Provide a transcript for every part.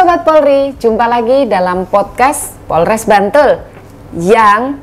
Sobat Polri, jumpa lagi dalam podcast Polres Bantul yang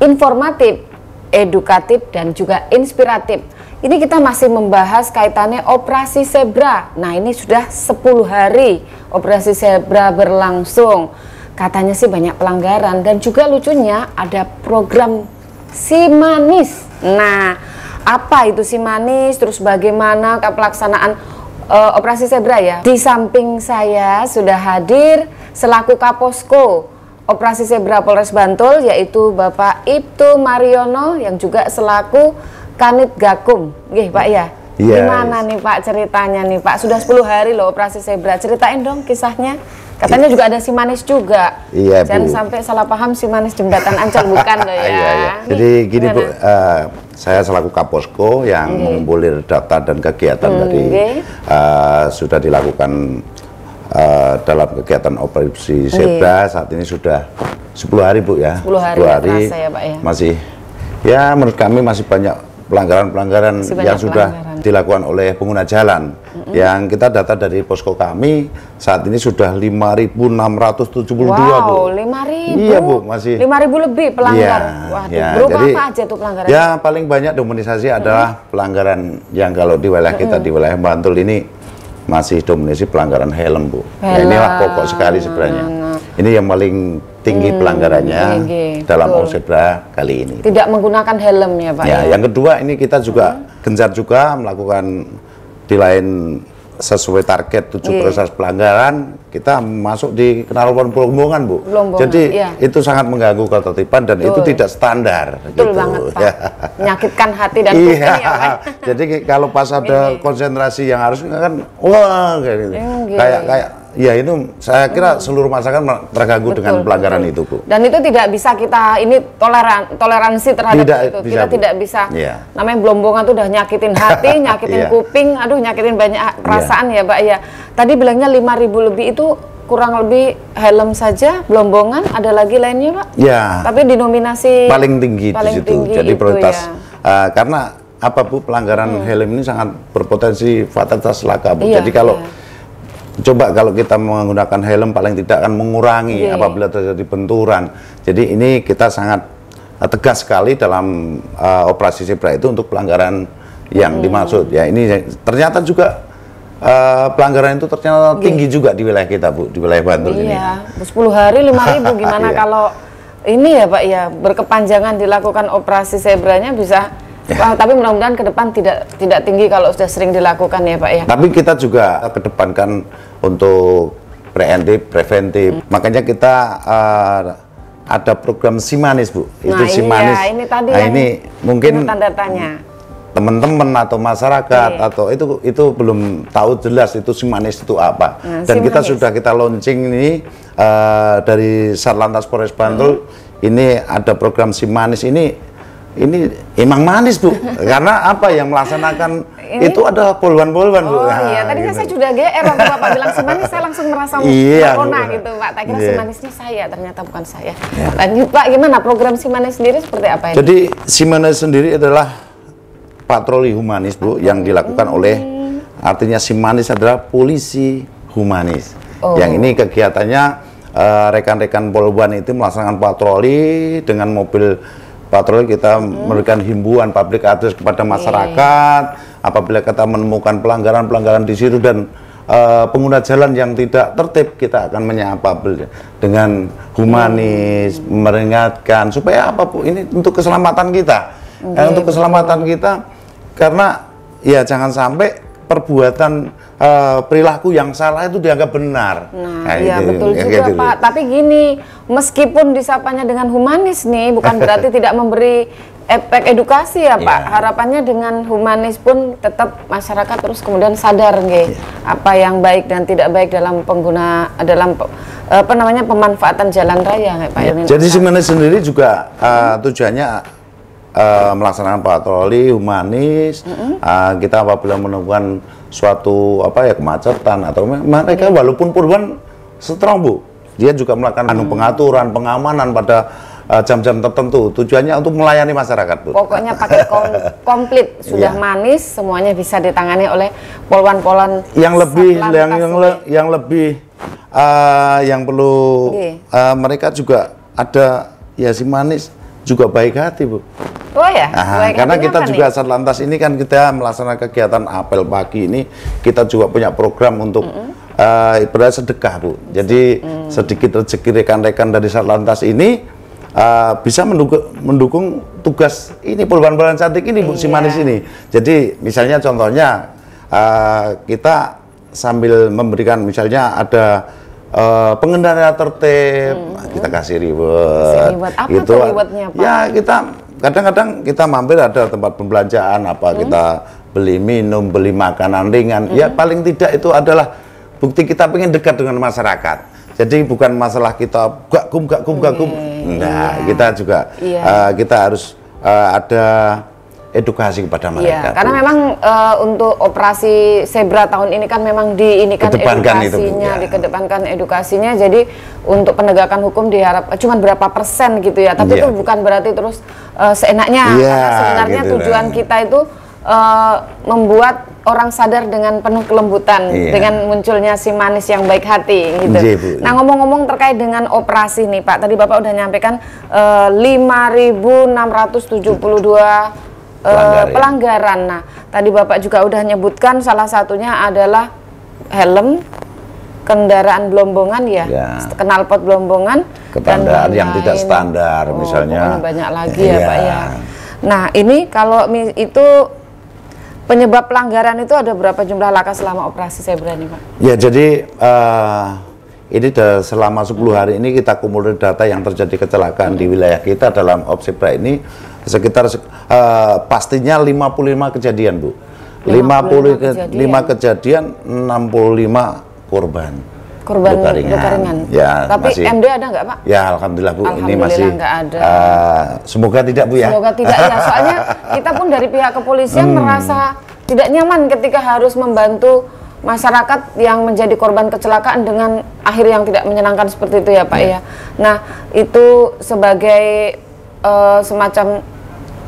informatif, edukatif, dan juga inspiratif. Ini kita masih membahas kaitannya Operasi Zebra. Nah, ini sudah 10 hari Operasi Zebra berlangsung. Katanya sih banyak pelanggaran dan juga lucunya ada program Si Manis. Nah, apa itu Si Manis? Terus bagaimana pelaksanaan Operasi Zebra ya? Di samping saya sudah hadir selaku Kaposko Operasi Zebra Polres Bantul, yaitu Bapak Ibtu Mariono yang juga selaku Kanit Gakum. Nggih, Pak ya? Yes. Gimana nih Pak ceritanya nih Pak? Sudah 10 hari loh Operasi Zebra. Ceritain dong kisahnya. Katanya juga ada Si Manis juga. Iya, Jangan Bu. sampai salah paham Si Manis Jembatan Ancol, bukan loh ya. Iya. Jadi gini Bu, saya selaku Kaposko yang mengumpulkan data dan kegiatan tadi sudah dilakukan dalam kegiatan Operasi Zebra. Saat ini sudah 10 hari Bu ya. 10 hari, terasa ya Pak ya. Masih, ya menurut kami masih banyak pelanggaran-pelanggaran yang sudah dilakukan oleh pengguna jalan. Yang kita data dari posko kami saat ini sudah 5.672 Bu. 5.000. Iya Bu, masih 5.000 lebih pelanggar. Waduh, ya, berupa jadi, apa aja tuh pelanggaran? Ya paling banyak dominasi adalah pelanggaran yang kalau di wilayah kita di wilayah Bantul ini masih dominasi pelanggaran helm Bu. Ya, inilah pokok sekali sebenarnya. Ini yang paling tinggi pelanggarannya dalam Zebra kali ini. Tidak menggunakan helm ya Pak? Ya, yang kedua ini kita juga gencar juga melakukan di lain sesuai target 7 proses pelanggaran, kita masuk di Kenalpot Blombongan Bu. Jadi itu sangat mengganggu ketertiban dan itu tidak standar. Betul banget Pak. Ya. Menyakitkan hati dan kuping ya Pak. Jadi kalau pas ada konsentrasi yang harus kan wah kayak gitu. Kayak ya itu saya kira seluruh masyarakat terganggu dengan pelanggaran itu Bu. Dan itu tidak bisa kita ini toleransi terhadap itu. Kita tidak bisa. Namanya Blombongan tuh udah nyakitin hati, nyakitin kuping, aduh nyakitin banyak perasaan ya Pak ya. Tadi bilangnya 5.000 lebih itu kurang lebih helm saja, Blombongan, ada lagi lainnya Pak? Ya. Tapi dinominasi paling tinggi di situ. Jadi prioritas karena apa Bu, pelanggaran helm ini sangat berpotensi fatalitas laka Bu. Jadi kalau coba kalau kita menggunakan helm paling tidak akan mengurangi apabila terjadi benturan. Jadi ini kita sangat tegas sekali dalam Operasi Zebra itu untuk pelanggaran yang dimaksud. Ya ini ternyata juga pelanggaran itu ternyata tinggi juga di wilayah kita Bu, di wilayah Bantul ini. Iya, 10 hari 5.000 gimana kalau ini ya Pak ya berkepanjangan dilakukan Operasi Zebranya bisa. Tapi mudah-mudahan ke depan tidak tinggi kalau sudah sering dilakukan ya Pak ya. Tapi kita juga kedepankan untuk preventif. Makanya kita ada program Si Manis Bu. Itu Si Manis. Ya, ini tadi ini mungkin tanda tanya. Teman-teman atau masyarakat atau itu belum tahu jelas itu Si Manis itu apa. Dan kita sudah launching ini dari Satlantas Polres Bantul. Ini ada program Si Manis ini emang manis Bu, karena apa yang melaksanakan itu ada poluan-poluan Bu. Iya, tadi gitu. Saya sudah GR waktu Bapak bilang Si Manis, saya langsung merasa terpona gitu Pak. Tak kira Si Manisnya saya, ternyata bukan saya. Lanjut Pak, gimana program Si Manis sendiri seperti apa ini? Jadi Si Manis sendiri adalah patroli humanis Bu, yang dilakukan oleh, artinya Si Manis adalah polisi humanis. Yang ini kegiatannya rekan-rekan poluan itu melaksanakan patroli dengan mobil patroli. Kita memberikan himbauan public address kepada masyarakat apabila kita menemukan pelanggaran di situ dan pengguna jalan yang tidak tertib, kita akan menyapa dengan humanis, meringatkan supaya apa Bu, ini untuk keselamatan kita. Untuk keselamatan kita, karena ya jangan sampai perbuatan perilaku yang salah itu dianggap benar. Nah iya betul juga Pak. Tapi gini, meskipun disapanya dengan humanis nih, bukan berarti tidak memberi efek edukasi ya Pak. Harapannya dengan humanis pun tetap masyarakat terus kemudian sadar apa yang baik dan tidak baik dalam pemanfaatan jalan raya Pak. Jadi Si Manis sendiri juga tujuannya melaksanakan patroli humanis. Kita apabila menemukan suatu kemacetan atau mereka walaupun puluhan strong Bu, dia juga melakukan pengaturan pengamanan pada jam-jam tertentu. Tujuannya untuk melayani masyarakat Bu. Pokoknya pakai komplit, sudah manis, semuanya bisa ditangani oleh polwan-polwan yang lebih yang perlu mereka juga ada ya si Manis juga baik hati, Bu. Oh ya, karena kita juga Satlantas ini kan kita melaksanakan kegiatan apel pagi ini, kita juga punya program untuk ibarat sedekah, Bu. Jadi sedikit rezeki rekan-rekan dari Satlantas ini bisa mendukung tugas ini puluhan cantik ini, Bu, si Manis ini. Jadi misalnya contohnya kita sambil memberikan misalnya ada pengendara tertib, kita kasih reward. Apa gitu. rewardnya, Pak? Ya kita kadang-kadang kita mampir ada tempat pembelanjaan apa, kita beli minum, beli makanan ringan. Ya paling tidak itu adalah bukti kita pengen dekat dengan masyarakat. Jadi bukan masalah kita gagum. Nah, kita juga kita harus ada edukasi kepada mereka. Karena memang untuk operasi Zebra tahun ini kan memang dikedepankan edukasinya. Jadi untuk penegakan hukum diharap cuma berapa persen gitu ya. Tapi itu bukan berarti terus seenaknya. Karena sebenarnya gitu tujuan kita itu membuat orang sadar dengan penuh kelembutan dengan munculnya si Manis yang baik hati gitu. Nah, ngomong-ngomong terkait dengan operasi nih, Pak. Tadi Bapak udah nyampaikan 5.672 pelanggaran. Nah, tadi Bapak juga udah nyebutkan salah satunya adalah helm, kendaraan belombongan knalpot belombongan, kendaraan yang tidak standar misalnya. Banyak lagi ya, Pak ya. Nah, ini kalau itu penyebab pelanggaran itu ada berapa jumlah laka selama operasi Zebra nih, Pak? Ya, jadi ini selama 10 hari ini kita kumpulkan data yang terjadi kecelakaan di wilayah kita dalam Zebra ini sekitar pastinya 55 kejadian, Bu. 55 kejadian, 65 korban luka ringan. Ya, tapi masih, MD ada nggak, Pak? Ya, alhamdulillah, Bu. Ini masih nggak ada. Semoga tidak, Bu ya. Semoga tidak ya. Soalnya kita pun dari pihak kepolisian merasa tidak nyaman ketika harus membantu masyarakat yang menjadi korban kecelakaan dengan akhir yang tidak menyenangkan seperti itu ya, Pak ya. Nah, itu sebagai semacam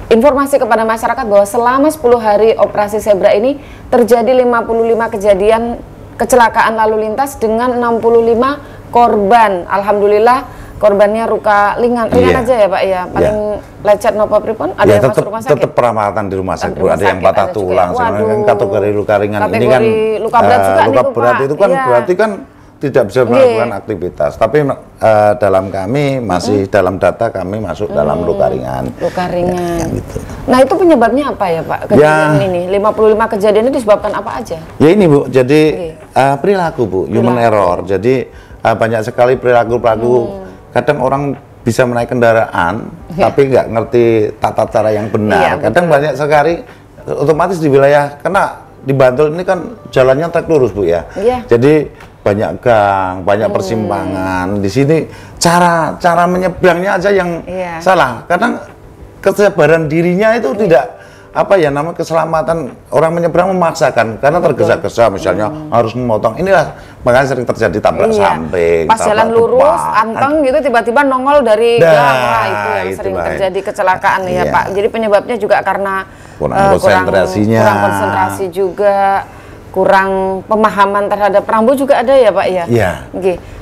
informasi kepada masyarakat bahwa selama 10 hari operasi Zebra ini terjadi 55 kejadian kecelakaan lalu lintas dengan 65 korban. Alhamdulillah korbannya luka ringan aja ya, Pak ya. Paling lecet nopo pripun, ada yang masuk rumah sakit. Tetap perawatan di rumah sakit, ada yang patah tulang, sebenarnya kategori luka ringan. Ini kan luka berat juga luka berat itu kan berarti kan tidak bisa melakukan aktivitas, tapi dalam kami masih dalam data kami masuk dalam luka ringan. Luka ringan. Gitu. Nah, itu penyebabnya apa ya, Pak? Kejadian ini 55 kejadian ini disebabkan apa aja? Ya ini, Bu, jadi perilaku, Bu, human error. Jadi banyak sekali perilaku kadang orang bisa menaik kendaraan tapi nggak ngerti tata cara yang benar. Kadang banyak sekali otomatis di wilayah, karena di Bantul ini kan jalannya trek lurus, Bu ya. Jadi banyak gang, banyak persimpangan. Di sini cara menyeberangnya aja yang salah. Kadang kesabaran dirinya itu tidak namanya keselamatan orang menyeberang memaksakan karena tergesa-gesa misalnya harus memotong. Inilah makanya sering terjadi tabrak samping. Pas jalan lurus, anteng gitu tiba-tiba nongol dari belakang, itu yang sering terjadi kecelakaan ya, Pak. Jadi penyebabnya juga karena kurang konsentrasi juga. Kurang pemahaman terhadap rambu juga ada ya, Pak ya? Iya.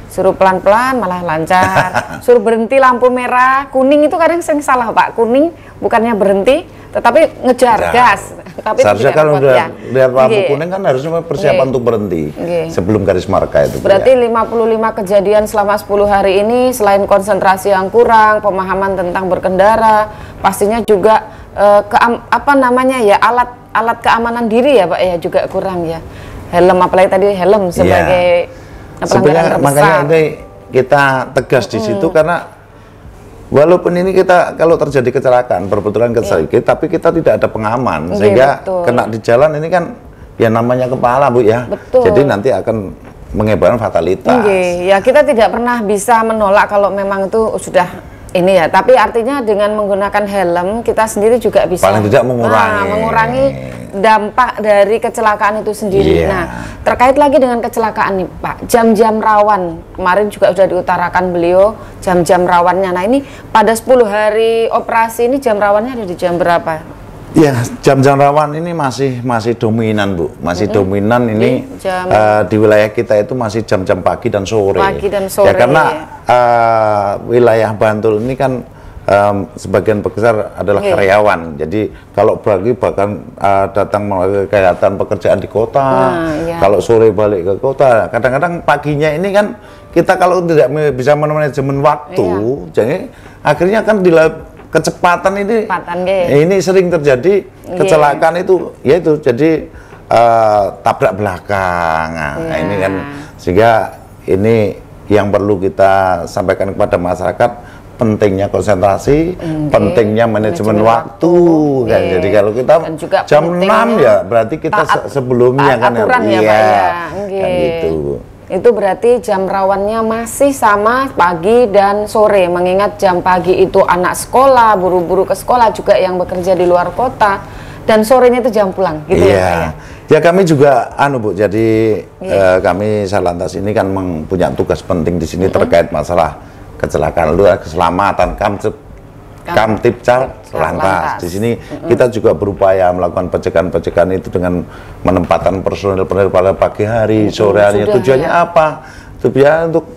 Suruh pelan-pelan malah lancar. Suruh berhenti lampu merah, kuning itu kadang sering salah, Pak. Kuning bukannya berhenti, tetapi ngejar gas. Tapi seharusnya kan udah lihat lampu kuning kan harusnya persiapan untuk berhenti sebelum garis marka itu. Berarti 55 kejadian selama 10 hari ini selain konsentrasi yang kurang, pemahaman tentang berkendara, pastinya juga alat keamanan diri ya, Pak ya, juga kurang ya. Helm, apalagi tadi helm sebagai pelanggaran terbesar. Makanya ini kita tegas di situ karena walaupun ini kita kalau terjadi kecelakaan berbetulan sedikit, tapi kita tidak ada pengaman sehingga kena di jalan ini kan ya namanya kepala, Bu ya. Jadi nanti akan mengakibatkan fatalitas. Ya kita tidak pernah bisa menolak kalau memang itu sudah ini ya, tapi artinya dengan menggunakan helm kita sendiri juga bisa paling tidak mengurangi dampak dari kecelakaan itu sendiri. Nah, terkait lagi dengan kecelakaan nih, Pak, jam-jam rawan kemarin juga sudah diutarakan beliau jam-jam rawannya. Nah, ini pada 10 hari operasi ini jam rawannya ada di jam berapa? Ya, jam-jam rawan ini masih dominan, Bu. Masih dominan ini di wilayah kita itu masih jam-jam pagi dan sore. Pagi dan sore. Ya, karena wilayah Bantul ini kan sebagian besar adalah karyawan. Jadi kalau pagi bahkan datang melakukan kegiatan pekerjaan di kota. Kalau sore balik ke kota. Kadang-kadang paginya ini kan kita kalau tidak bisa manajemen waktu, jadi akhirnya kan kecepatan ini sering terjadi kecelakaan itu, yaitu jadi tabrak belakang. Nah, ini kan sehingga ini yang perlu kita sampaikan kepada masyarakat, pentingnya konsentrasi, pentingnya manajemen waktu. Kan. Jadi kalau kita jam 6 ya berarti kita sebelumnya kan kan gitu. Itu berarti jam rawannya masih sama pagi dan sore, mengingat jam pagi itu anak sekolah, buru-buru ke sekolah, juga yang bekerja di luar kota, dan sorenya itu jam pulang gitu ya. Ya kami juga Bu, jadi kami Satlantas ini kan mempunyai tugas penting di sini terkait masalah kecelakaan luar, keselamatan Kamtipcal Lantas. Di sini kita juga berupaya melakukan pencegahan itu dengan menempatkan personil pada pagi hari, sore hari. Tujuannya apa? Tujuannya untuk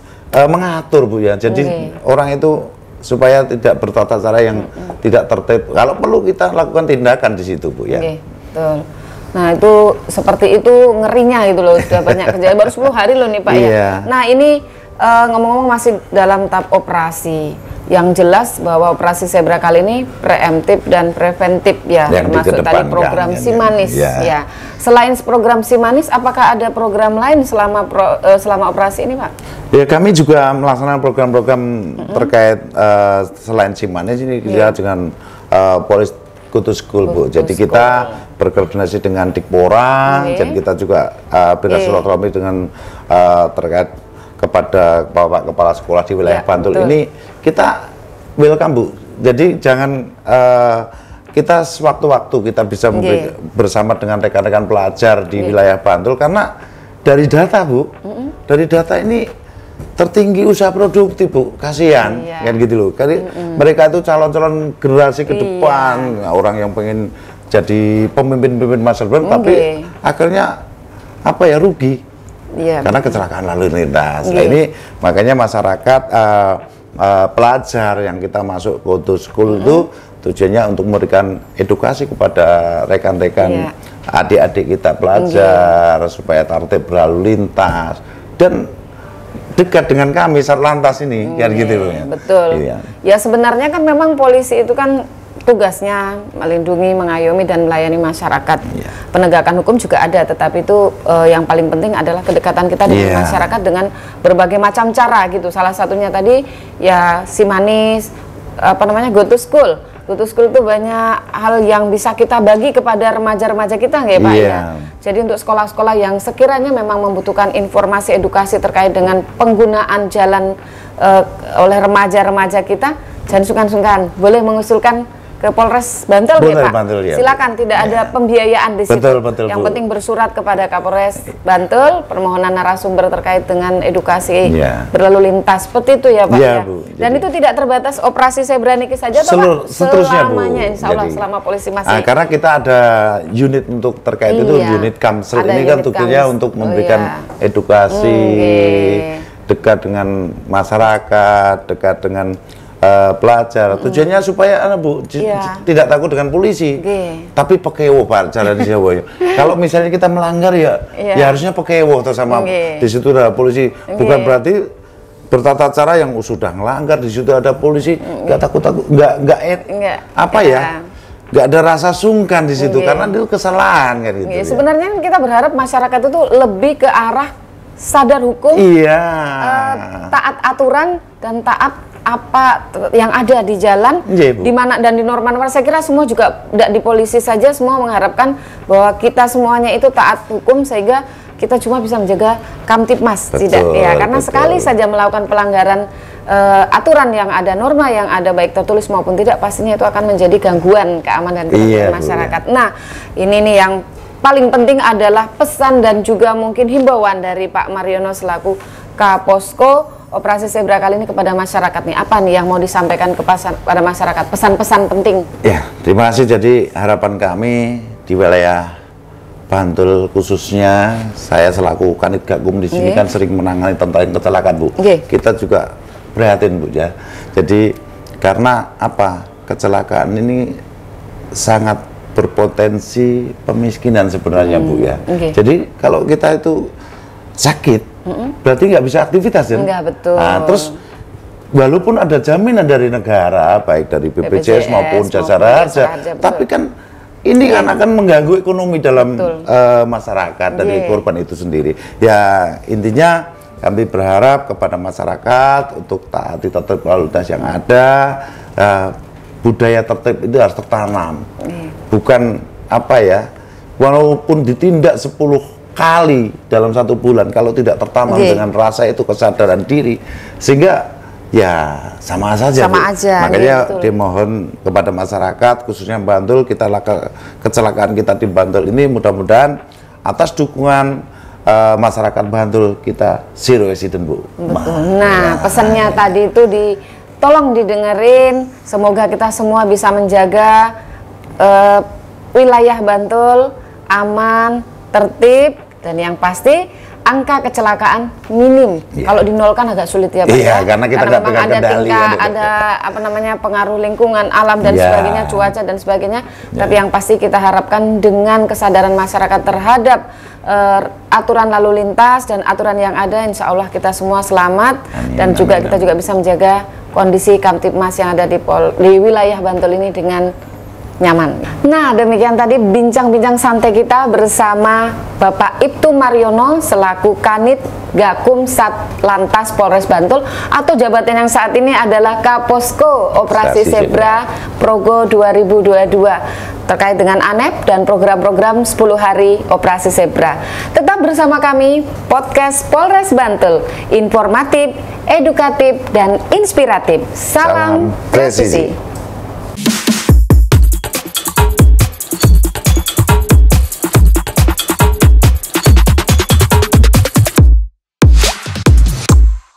mengatur, Bu ya. Jadi orang itu supaya tidak bertata cara yang tidak tertib. Kalau perlu kita lakukan tindakan di situ, Bu ya. Betul. Nah itu seperti itu ngerinya gitu loh, sudah banyak kejadian baru 10 hari loh nih Pak ya. Nah ini ngomong-ngomong masih dalam tahap operasi. Yang jelas bahwa operasi Zebra kali ini preemptif dan preventif ya, termasuk tadi program Simanis ya. Selain program Simanis, apakah ada program lain selama operasi ini, Pak? Ya, kami juga melaksanakan program-program terkait selain Simanis ini dengan Police Go to School, Bu. Jadi kita berkoordinasi dengan Dikpora, jadi kita juga bersilaturahmi dengan terkait kepada Bapak Kepala Sekolah di wilayah Bantul ini, kita welcome, Bu. Jadi jangan kita sewaktu-waktu kita bisa bersama dengan rekan-rekan pelajar di wilayah Bantul, karena dari data, Bu, dari data ini tertinggi usaha produktif, Bu. Kasihan kan gitu loh. Karena mereka itu calon-calon generasi ke depan, orang yang pengen jadi pemimpin-pemimpin masa depan, tapi akhirnya apa ya, rugi. Karena kecelakaan lalu lintas. Nah, ini makanya masyarakat pelajar yang kita masuk Go to School itu tujuannya untuk memberikan edukasi kepada rekan-rekan adik-adik kita pelajar supaya tertib berlalu lintas dan dekat dengan kami Satlantas ini, kan gitu loh ya. Betul. Ya sebenarnya kan memang polisi itu kan tugasnya melindungi, mengayomi dan melayani masyarakat. Penegakan hukum juga ada, tetapi itu yang paling penting adalah kedekatan kita dengan masyarakat dengan berbagai macam cara gitu. Salah satunya tadi ya Simanis, Go to School. Go to School itu banyak hal yang bisa kita bagi kepada remaja-remaja kita, nggak Pak ya? Jadi untuk sekolah-sekolah yang sekiranya memang membutuhkan informasi edukasi terkait dengan penggunaan jalan oleh remaja-remaja kita, jangan sungkan-sungkan, boleh mengusulkan ke Polres Bantul ya Pak. Bantul, silakan, tidak ada pembiayaan di situ. Betul, yang Bu. penting bersurat kepada Kapolres Bantul, permohonan narasumber terkait dengan edukasi berlalu lintas, seperti itu ya Pak ya. Bu. Dan itu tidak terbatas operasi Zebra Niki saja, Pak. Seterusnya, selamanya, Bu. insya Allah selama polisi masih. Karena kita ada unit untuk terkait itu, unit Kamsel ini kan tujuannya untuk memberikan edukasi, dekat dengan masyarakat, dekat dengan pelajar. Tujuannya supaya Bu tidak takut dengan polisi, tapi pekewo Pak cara di Jawa ya. Kalau misalnya kita melanggar ya harusnya pekewo atau sama di situ ada polisi. Bukan berarti bertata cara yang sudah melanggar di situ ada polisi nggak takut-takut, nggak ada rasa sungkan di situ karena itu kesalahan kan gitu. Sebenarnya kita berharap masyarakat itu lebih ke arah sadar hukum, taat aturan dan taat apa yang ada di jalan, di mana dan di norma-norma. Saya kira semua juga tidak di polisi saja, semua mengharapkan bahwa kita semuanya itu taat hukum sehingga kita cuma bisa menjaga Kamtipmas, tidak ya, karena sekali saja melakukan pelanggaran aturan yang ada, norma yang ada baik tertulis maupun tidak, pastinya itu akan menjadi gangguan keamanan masyarakat. Nah, ini nih yang paling penting adalah pesan dan juga mungkin himbauan dari Pak Mariono selaku Kaposko operasi Zebra kali ini kepada masyarakat nih? Apa nih yang mau disampaikan kepada masyarakat? Pesan-pesan penting. Ya, terima kasih. Jadi harapan kami di wilayah Bantul khususnya, saya selaku Kanit Gakum di sini kan sering menangani tentang kecelakaan, Bu. Kita juga prihatin, Bu, ya. Jadi karena apa? Kecelakaan ini sangat berpotensi pemiskinan sebenarnya, Bu, ya. Jadi kalau kita itu sakit, berarti nggak bisa aktivitas, ya? Enggak, betul. Nah, terus walaupun ada jaminan dari negara, baik dari BPJS maupun jasa raja, tapi kan ini kan akan mengganggu ekonomi dalam masyarakat dari korban itu sendiri. Ya, intinya kami berharap kepada masyarakat untuk taati tertib lalu lintas yang ada. Budaya tertib itu harus tertanam. Bukan apa ya, walaupun ditindak 10 kali dalam 1 bulan, kalau tidak tertanam dengan rasa itu kesadaran diri, sehingga ya sama saja. Makanya dimohon kepada masyarakat khususnya Bantul, kecelakaan kita di Bantul ini mudah-mudahan atas dukungan masyarakat Bantul kita zero accident, Bu. Nah, pesannya tadi itu tolong didengerin. Semoga kita semua bisa menjaga wilayah Bantul aman, tertib, dan yang pasti angka kecelakaan minim. Kalau dinolkan agak sulit ya, Pak. Karena kita nggak pegang kendali. Ada apa namanya pengaruh lingkungan, alam dan sebagainya, cuaca dan sebagainya. Tapi yang pasti kita harapkan dengan kesadaran masyarakat terhadap aturan lalu lintas dan aturan yang ada, insya Allah kita semua selamat. Dan juga kita juga bisa menjaga kondisi Kamtibmas yang ada di wilayah Bantul ini dengan nyaman. Nah, demikian tadi bincang-bincang santai kita bersama Bapak Ibtu Mariono selaku Kanit Gakum Satlantas Polres Bantul, atau jabatan yang saat ini adalah Kaposko Operasi Zebra Progo 2022, terkait dengan ANEP dan program-program 10 hari Operasi Zebra. Tetap bersama kami, podcast Polres Bantul, informatif, edukatif, dan inspiratif. Salam presisi.